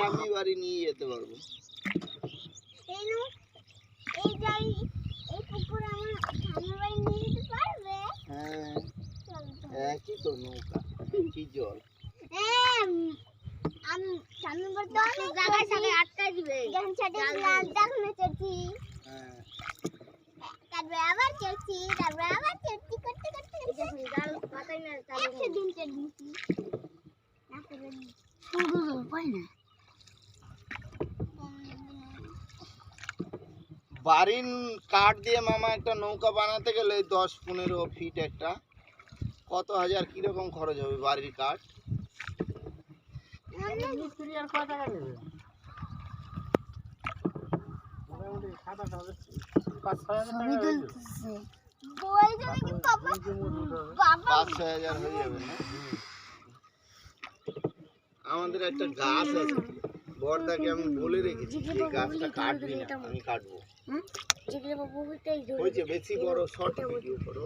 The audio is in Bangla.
আমি বাড়ি নিয়ে যেতে পারবো। হ্যাঁ একই তো নৌকা, কি জল। বাড়ির কাঠ দিয়ে মামা একটা নৌকা বানাতে গেলে 10-15 ফিট একটা কত হাজার কিরকম খরচ হবে বাড়ির কাঠ? $5-6,000 হয়ে যাবে না? আমাদের একটা গাছ আছে, বড়দাকে আমি বলে রেখেছি যে গাছটা কাটবি না, আমি কাটবো। হয়েছে বেশি বড় শর্ট ভিডিও করো।